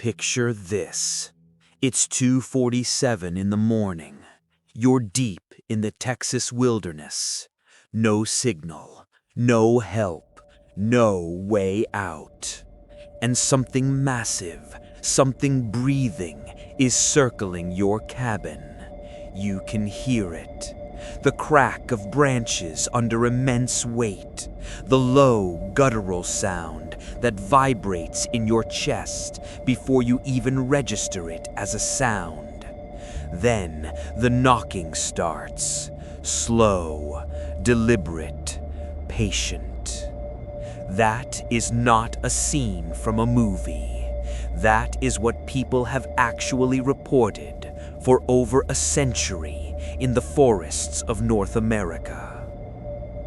Picture this. It's 2:47 in the morning. You're deep in the Texas wilderness. No signal, no help, no way out. And something massive, something breathing, is circling your cabin. You can hear it. The crack of branches under immense weight, the low, guttural sound that vibrates in your chest before you even register it as a sound. Then the knocking starts, slow, deliberate, patient. That is not a scene from a movie. That is what people have actually reported for over a century in the forests of North America.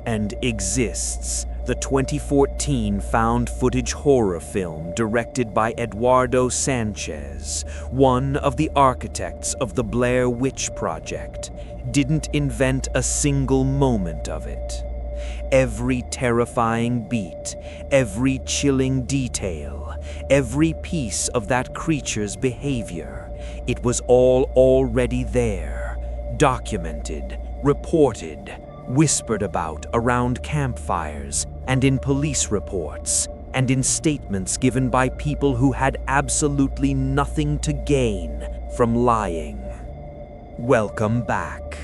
And Exists, the 2014 found footage horror film directed by Eduardo Sánchez, one of the architects of the Blair Witch Project, didn't invent a single moment of it. Every terrifying beat, every chilling detail, every piece of that creature's behavior, it was all already there. Documented, reported, whispered about around campfires and in police reports and in statements given by people who had absolutely nothing to gain from lying. Welcome back.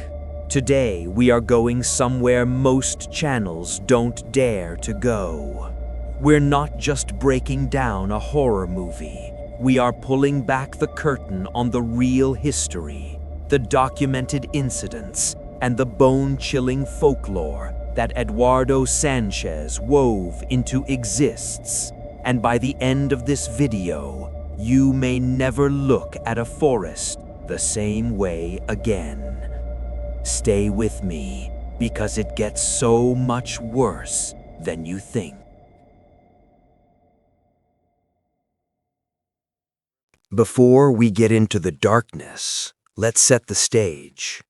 Today we are going somewhere most channels don't dare to go. We're not just breaking down a horror movie. We are pulling back the curtain on the real history, the documented incidents, and the bone-chilling folklore that Eduardo Sánchez wove into Exists. And by the end of this video, you may never look at a forest the same way again. Stay with me, because it gets so much worse than you think. Before we get into the darkness, let's set the stage.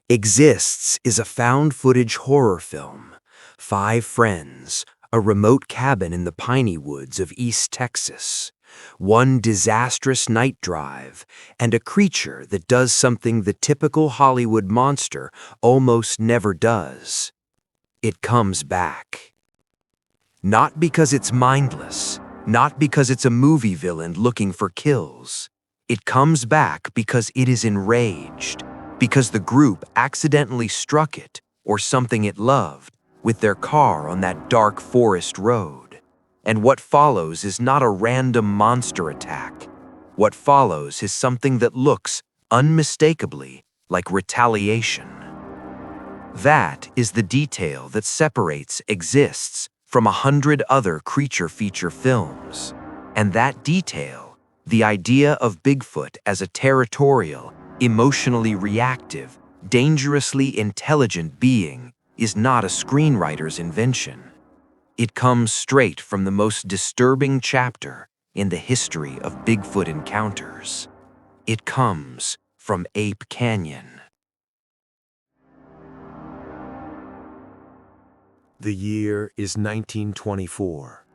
Exists is a found footage horror film. 5 friends, a remote cabin in the Piney Woods of East Texas, one disastrous night drive, and a creature that does something the typical Hollywood monster almost never does. It comes back. Not because it's mindless, not because it's a movie villain looking for kills. It comes back because it is enraged, because the group accidentally struck it, or something it loved, with their car on that dark forest road. And what follows is not a random monster attack. What follows is something that looks unmistakably like retaliation. That is the detail that separates Exists from 100 other creature feature films. And that detail, the idea of Bigfoot as a territorial, emotionally reactive, dangerously intelligent being, is not a screenwriter's invention. It comes straight from the most disturbing chapter in the history of Bigfoot encounters. It comes from Ape Canyon. The year is 1924.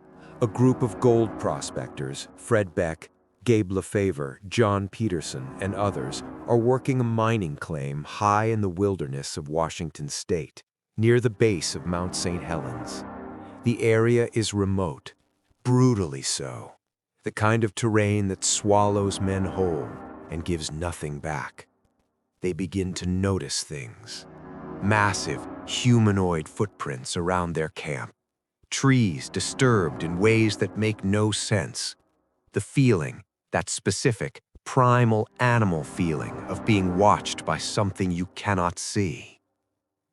A group of gold prospectors, Fred Beck, Gabe LaFavor, John Peterson, and others, are working a mining claim high in the wilderness of Washington state, near the base of Mount St. Helens. The area is remote, brutally so, the kind of terrain that swallows men whole and gives nothing back. They begin to notice things. Massive, humanoid footprints around their camp. Trees disturbed in ways that make no sense. The feeling, that specific, primal animal feeling of being watched by something you cannot see.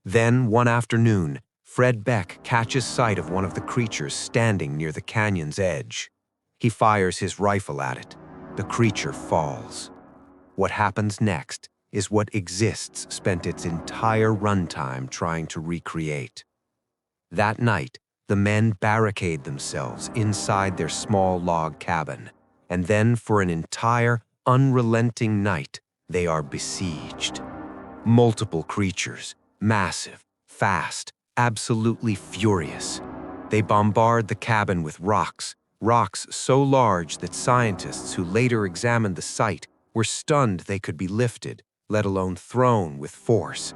Then, one afternoon, Fred Beck catches sight of one of the creatures standing near the canyon's edge. He fires his rifle at it. The creature falls. What happens next is what Exists spent its entire runtime trying to recreate. That night, the men barricade themselves inside their small log cabin, and then for an entire, unrelenting night, they are besieged. Multiple creatures, massive, fast, absolutely furious. They bombard the cabin with rocks, rocks so large that scientists who later examined the site were stunned they could be lifted, let alone thrown with force.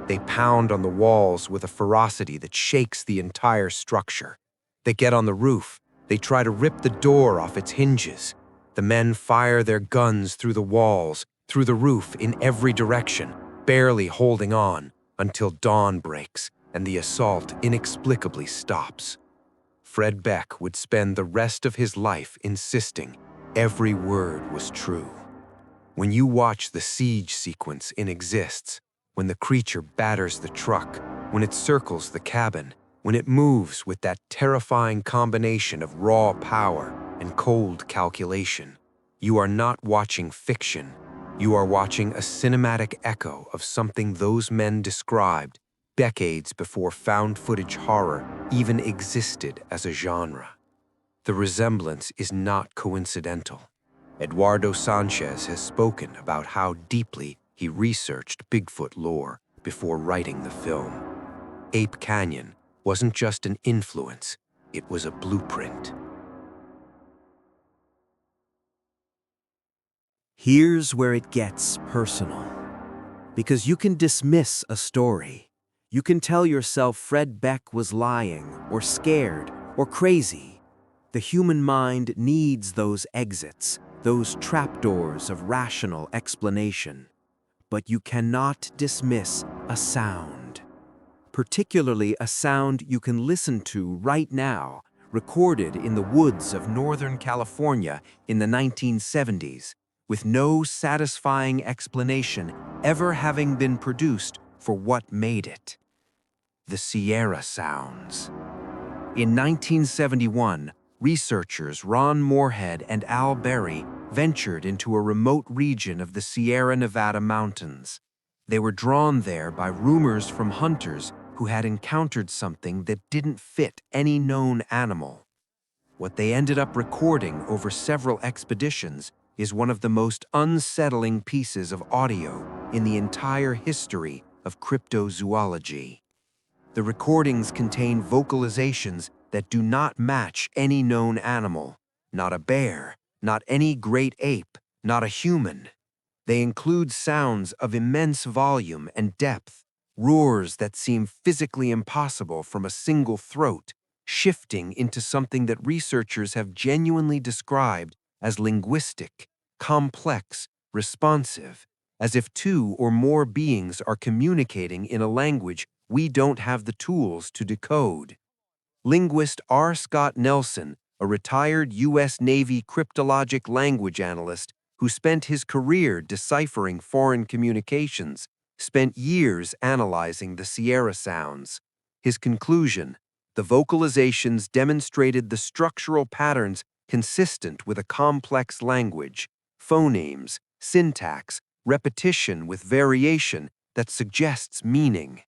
They pound on the walls with a ferocity that shakes the entire structure. They get on the roof. They try to rip the door off its hinges. The men fire their guns through the walls, through the roof in every direction, barely holding on until dawn breaks and the assault inexplicably stops. Fred Beck would spend the rest of his life insisting every word was true. When you watch the siege sequence in Exists, when the creature batters the truck, when it circles the cabin, when it moves with that terrifying combination of raw power and cold calculation, you are not watching fiction. You are watching a cinematic echo of something those men described decades before found footage horror even existed as a genre. The resemblance is not coincidental. Eduardo Sánchez has spoken about how deeply he researched Bigfoot lore before writing the film. Ape Canyon wasn't just an influence, it was a blueprint. Here's where it gets personal. Because you can dismiss a story. You can tell yourself Fred Beck was lying, or scared, or crazy. The human mind needs those exits, those trapdoors of rational explanation. But you cannot dismiss a sound. Particularly a sound you can listen to right now, recorded in the woods of Northern California in the 1970s, with no satisfying explanation ever having been produced for what made it. The Sierra Sounds. In 1971, researchers Ron Moorhead and Al Berry ventured into a remote region of the Sierra Nevada mountains. They were drawn there by rumors from hunters who had encountered something that didn't fit any known animal. What they ended up recording over several expeditions is one of the most unsettling pieces of audio in the entire history of cryptozoology. The recordings contain vocalizations that do not match any known animal, not a bear, not any great ape, not a human. They include sounds of immense volume and depth, roars that seem physically impossible from a single throat, shifting into something that researchers have genuinely described as linguistic, complex, responsive, as if two or more beings are communicating in a language we don't have the tools to decode. Linguist R. Scott Nelson, a retired U.S. Navy cryptologic language analyst who spent his career deciphering foreign communications, spent years analyzing the Sierra Sounds. His conclusion: the vocalizations demonstrated the structural patterns consistent with a complex language, phonemes, syntax, repetition with variation that suggests meaning.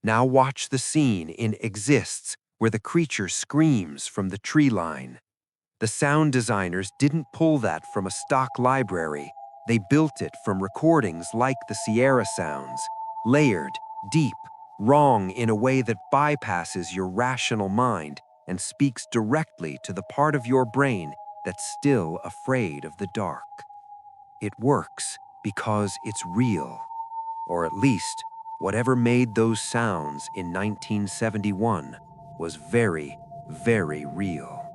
Now watch the scene in Exists where the creature screams from the tree line. The sound designers didn't pull that from a stock library. They built it from recordings like the Sierra Sounds, layered, deep, wrong in a way that bypasses your rational mind and speaks directly to the part of your brain that's still afraid of the dark. It works because it's real, or at least whatever made those sounds in 1971 was very, very real.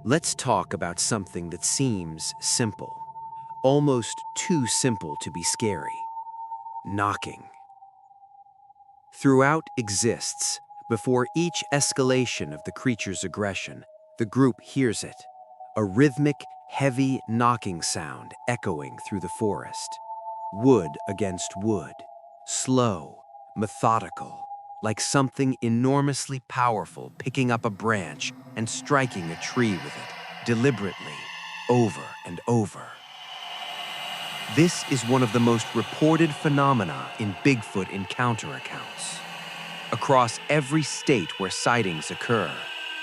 Let's talk about something that seems simple, almost too simple to be scary: knocking. Throughout Exists, before each escalation of the creature's aggression, the group hears it, a rhythmic, heavy knocking sound echoing through the forest. Wood against wood, slow, methodical, like something enormously powerful picking up a branch and striking a tree with it, deliberately, over and over. This is one of the most reported phenomena in Bigfoot encounter accounts. Across every state where sightings occur,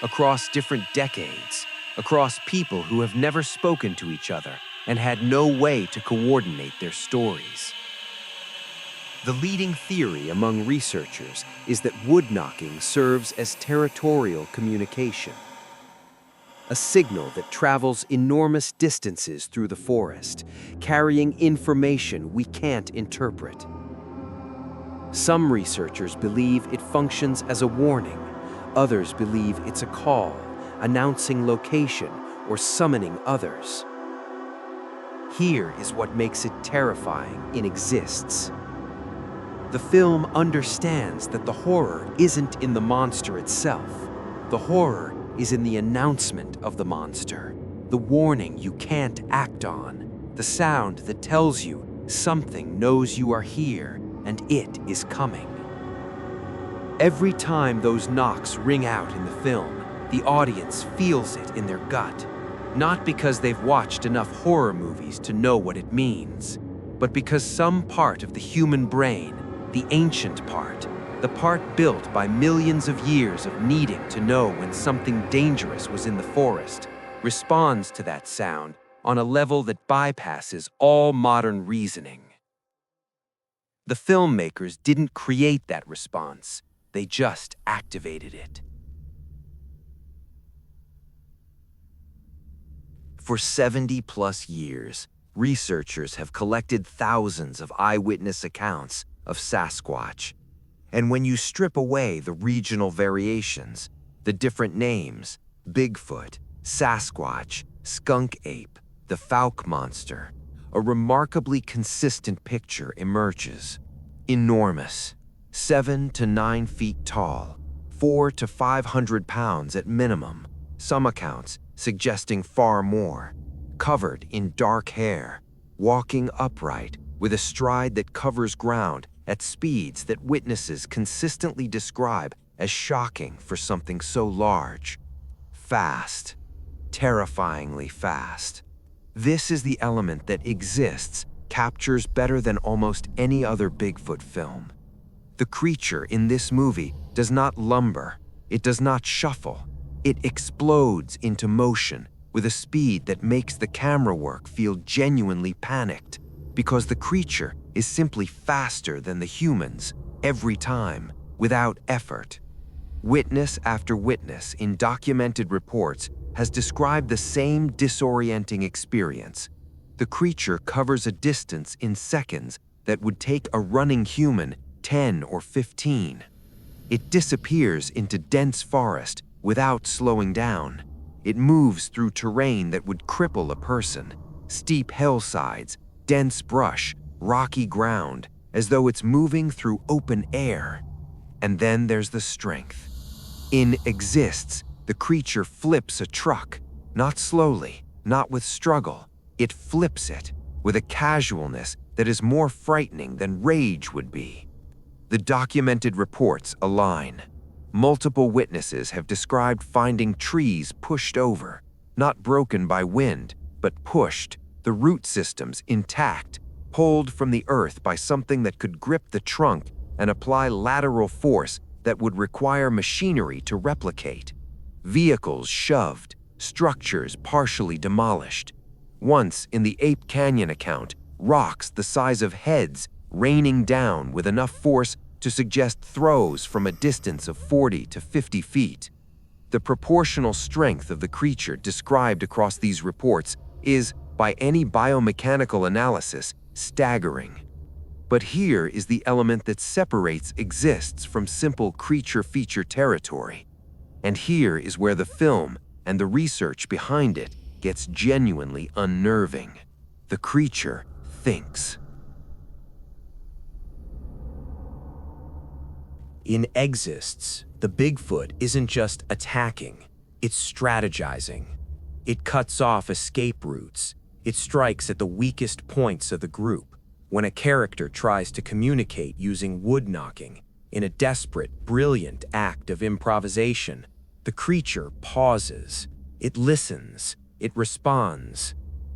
across different decades, across people who have never spoken to each other and had no way to coordinate their stories. The leading theory among researchers is that wood knocking serves as territorial communication, a signal that travels enormous distances through the forest, carrying information we can't interpret. Some researchers believe it functions as a warning. Others believe it's a call, announcing location or summoning others. Here is what makes it terrifying and exists. The film understands that the horror isn't in the monster itself. The horror is in the announcement of the monster, the warning you can't act on, the sound that tells you something knows you are here and it is coming. Every time those knocks ring out in the film, the audience feels it in their gut, not because they've watched enough horror movies to know what it means, but because some part of the human brain, the ancient part, the part built by millions of years of needing to know when something dangerous was in the forest, responds to that sound on a level that bypasses all modern reasoning. The filmmakers didn't create that response, they just activated it. For 70+ years, researchers have collected thousands of eyewitness accounts of Sasquatch. And when you strip away the regional variations, the different names, Bigfoot, Sasquatch, skunk ape, the Fouke monster, a remarkably consistent picture emerges. Enormous, 7 to 9 feet tall, 400 to 500 pounds at minimum, some accounts suggesting far more, covered in dark hair, walking upright with a stride that covers ground at speeds that witnesses consistently describe as shocking for something so large. Fast, terrifyingly fast. This is the element that exists, captures better than almost any other Bigfoot film. The creature in this movie does not lumber, it does not shuffle, it explodes into motion with a speed that makes the camera work feel genuinely panicked, because the creature is simply faster than the humans every time, without effort. Witness after witness in documented reports has described the same disorienting experience. The creature covers a distance in seconds that would take a running human 10 or 15. It disappears into dense forest without slowing down. It moves through terrain that would cripple a person, steep hillsides, dense brush, rocky ground, as though it's moving through open air. And then there's the strength. In Exists, the creature flips a truck, not slowly, not with struggle. It flips it with a casualness that is more frightening than rage would be. The documented reports align. Multiple witnesses have described finding trees pushed over, not broken by wind, but pushed, the root systems intact, pulled from the earth by something that could grip the trunk and apply lateral force that would require machinery to replicate. Vehicles shoved, structures partially demolished. Once, in the Ape Canyon account, rocks the size of heads raining down with enough force to suggest throws from a distance of 40 to 50 feet. The proportional strength of the creature described across these reports is, by any biomechanical analysis, staggering. But here is the element that separates Exists from simple creature-feature territory. And here is where the film and the research behind it gets genuinely unnerving. The creature thinks. In Exists, the Bigfoot isn't just attacking, it's strategizing. It cuts off escape routes. It strikes at the weakest points of the group. When a character tries to communicate using wood knocking, in a desperate, brilliant act of improvisation, the creature pauses. It listens. It responds.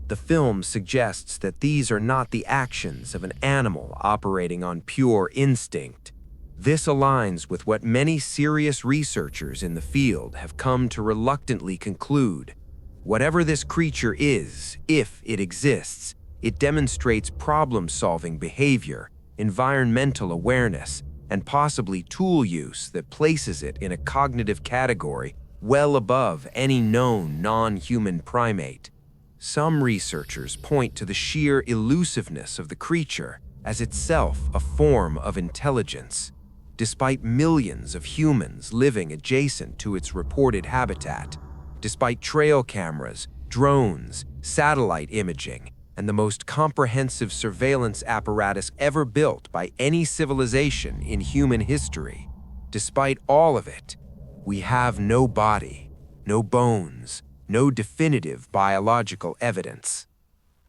The film suggests that these are not the actions of an animal operating on pure instinct. This aligns with what many serious researchers in the field have come to reluctantly conclude. Whatever this creature is, if it exists, it demonstrates problem-solving behavior, environmental awareness, and possibly tool use that places it in a cognitive category well above any known non-human primate. Some researchers point to the sheer elusiveness of the creature as itself a form of intelligence, despite millions of humans living adjacent to its reported habitat, despite trail cameras, drones, satellite imaging, and the most comprehensive surveillance apparatus ever built by any civilization in human history. Despite all of it, we have no body, no bones, no definitive biological evidence.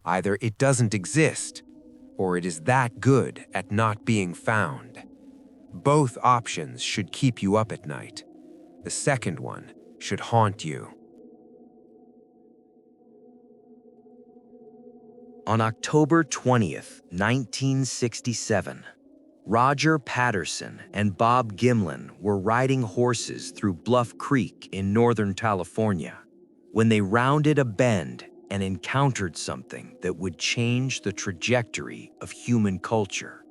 Either it doesn't exist, or it is that good at not being found. Both options should keep you up at night. The second one should haunt you. On October 20th, 1967, Roger Patterson and Bob Gimlin were riding horses through Bluff Creek in Northern California when they rounded a bend and encountered something that would change the trajectory of human culture.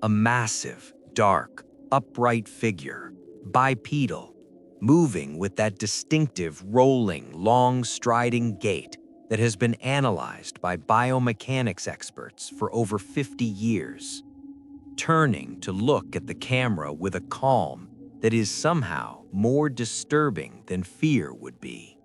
A massive, dark, upright figure, bipedal, moving with that distinctive rolling, long-striding gait that has been analyzed by biomechanics experts for over 50 years, turning to look at the camera with a calm that is somehow more disturbing than fear would be.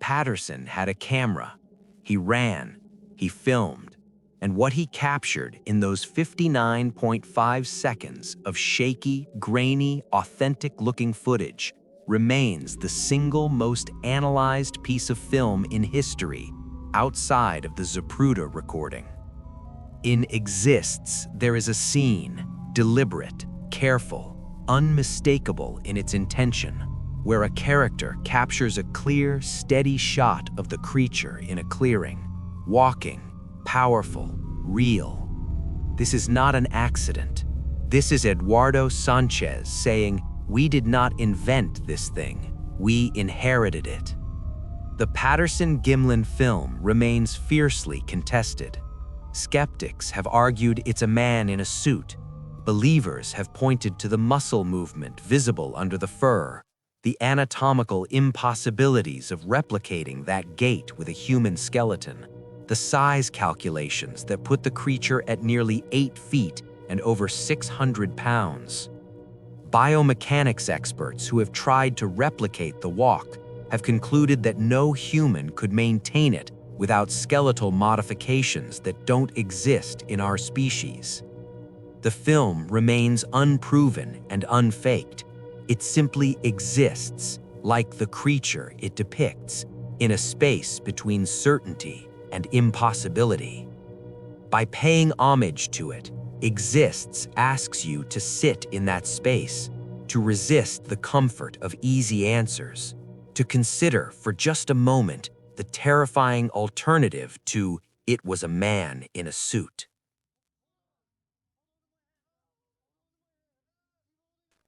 Patterson had a camera. He ran, he filmed, and what he captured in those 59.5 seconds of shaky, grainy, authentic-looking footage remains the single most analyzed piece of film in history outside of the Zapruder recording. In Exists, there is a scene, deliberate, careful, unmistakable in its intention, where a character captures a clear, steady shot of the creature in a clearing, walking, powerful, real. This is not an accident. This is Eduardo Sánchez saying, "We did not invent this thing, we inherited it." The Patterson-Gimlin film remains fiercely contested. Skeptics have argued it's a man in a suit. Believers have pointed to the muscle movement visible under the fur, the anatomical impossibilities of replicating that gait with a human skeleton, the size calculations that put the creature at nearly 8 feet and over 600 pounds. Biomechanics experts who have tried to replicate the walk have concluded that no human could maintain it without skeletal modifications that don't exist in our species. The film remains unproven and unfaked. It simply exists, like the creature it depicts, in a space between certainty and impossibility. By paying homage to it, Exists asks you to sit in that space, to resist the comfort of easy answers, to consider for just a moment the terrifying alternative to "it was a man in a suit."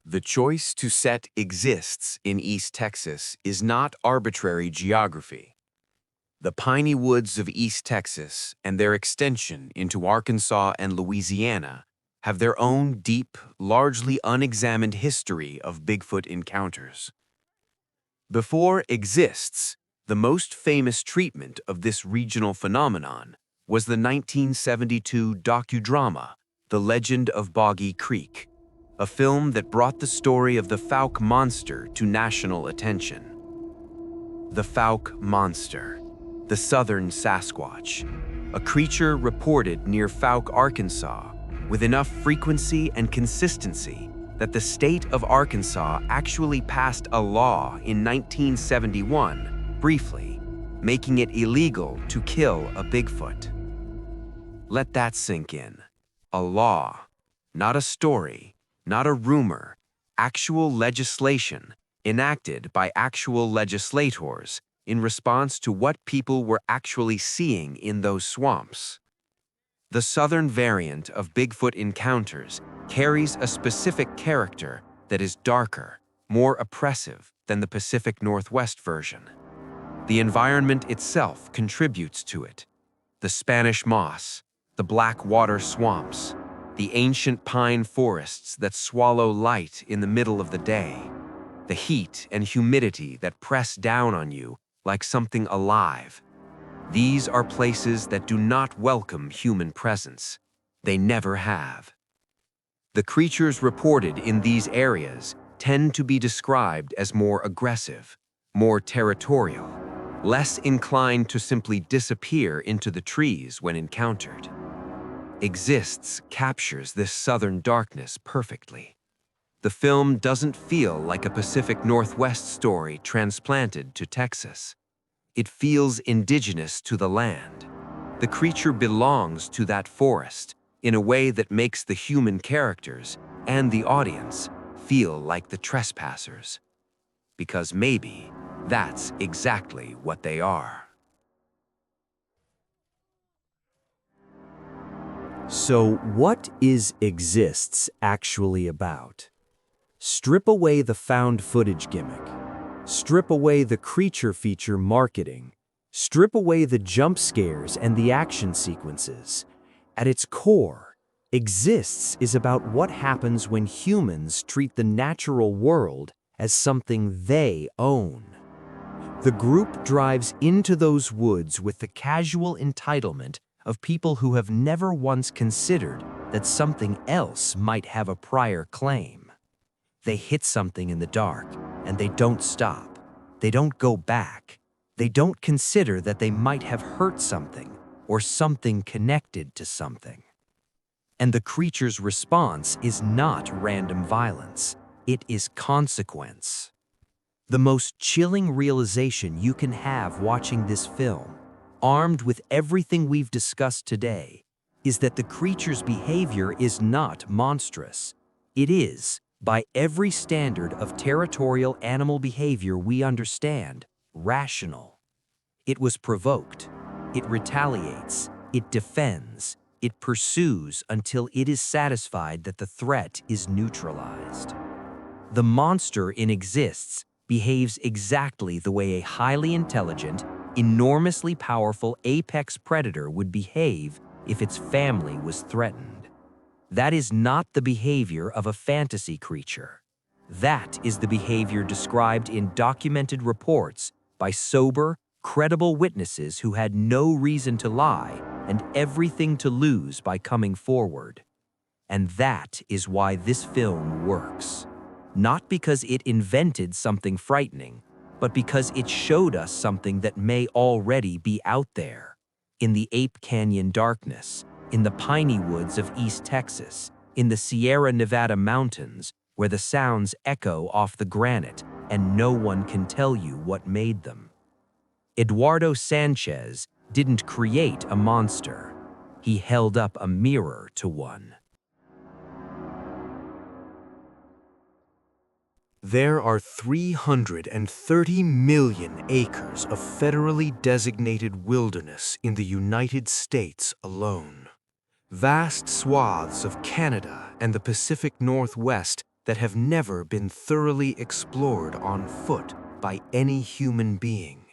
The choice to set Exists in East Texas is not arbitrary geography. The Piney Woods of East Texas and their extension into Arkansas and Louisiana have their own deep, largely unexamined history of Bigfoot encounters. Before Exists, the most famous treatment of this regional phenomenon was the 1972 docudrama, The Legend of Boggy Creek, a film that brought the story of the Fouke monster to national attention. The Fouke monster, the Southern Sasquatch, a creature reported near Fouke, Arkansas, with enough frequency and consistency that the state of Arkansas actually passed a law in 1971, briefly, making it illegal to kill a Bigfoot. Let that sink in. A law, not a story, not a rumor, actual legislation enacted by actual legislators in response to what people were actually seeing in those swamps. The southern variant of Bigfoot encounters carries a specific character that is darker, more oppressive than the Pacific Northwest version. The environment itself contributes to it. The Spanish moss, the black water swamps, The ancient pine forests that swallow light in the middle of the day. The heat and humidity that press down on you like something alive. These are places that do not welcome human presence. They never have. The creatures reported in these areas tend to be described as more aggressive, more territorial, less inclined to simply disappear into the trees when encountered. Exists captures this southern darkness perfectly. The film doesn't feel like a Pacific Northwest story transplanted to Texas. It feels indigenous to the land. The creature belongs to that forest in a way that makes the human characters and the audience feel like the trespassers. Because maybe that's exactly what they are. So what is Exists actually about? Strip away the found footage gimmick. Strip away the creature feature marketing. Strip away the jump scares and the action sequences. At its core, Exists is about what happens when humans treat the natural world as something they own. The group drives into those woods with the casual entitlement of people who have never once considered that something else might have a prior claim. They hit something in the dark, and they don't stop. They don't go back. They don't consider that they might have hurt something or something connected to something. And the creature's response is not random violence. It is consequence. The most chilling realization you can have watching this film, armed with everything we've discussed today, is that the creature's behavior is not monstrous. It is, by every standard of territorial animal behavior we understand, rational. It was provoked. It retaliates. It defends. It pursues until it is satisfied that the threat is neutralized. The monster in Exists behaves exactly the way a highly intelligent, enormously powerful apex predator would behave if its family was threatened. That is not the behavior of a fantasy creature. That is the behavior described in documented reports by sober, credible witnesses who had no reason to lie and everything to lose by coming forward. And that is why this film works. Not because it invented something frightening, but because it showed us something that may already be out there. In the Ape Canyon darkness, in the Piney Woods of East Texas, in the Sierra Nevada mountains, where the sounds echo off the granite and no one can tell you what made them. Eduardo Sánchez didn't create a monster. He held up a mirror to one. There are 330 million acres of federally designated wilderness in the United States alone. Vast swaths of Canada and the Pacific Northwest that have never been thoroughly explored on foot by any human being.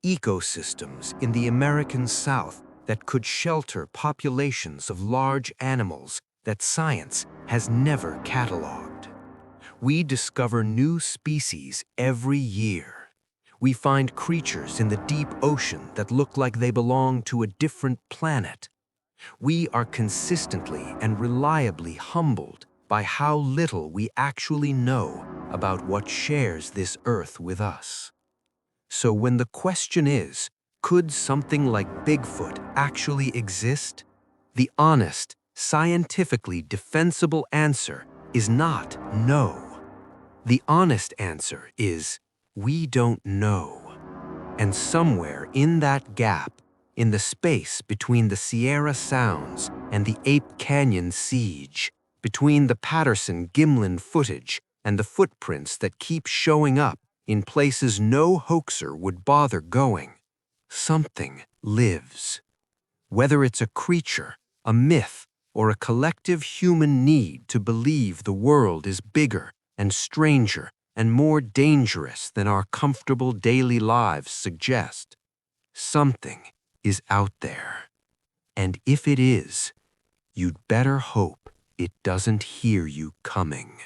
Ecosystems in the American South that could shelter populations of large animals that science has never cataloged. We discover new species every year. We find creatures in the deep ocean that look like they belong to a different planet. We are consistently and reliably humbled by how little we actually know about what shares this earth with us. So when the question is, could something like Bigfoot actually exist? The honest, scientifically defensible answer is not no. The honest answer is, we don't know. And somewhere in that gap, in the space between the Sierra Sounds and the Ape Canyon siege, between the Patterson-Gimlin footage and the footprints that keep showing up in places no hoaxer would bother going, something lives. Whether it's a creature, a myth, or a collective human need to believe the world is bigger and stranger and more dangerous than our comfortable daily lives suggest, something is out there. And if it is, You'd better hope it doesn't hear you coming.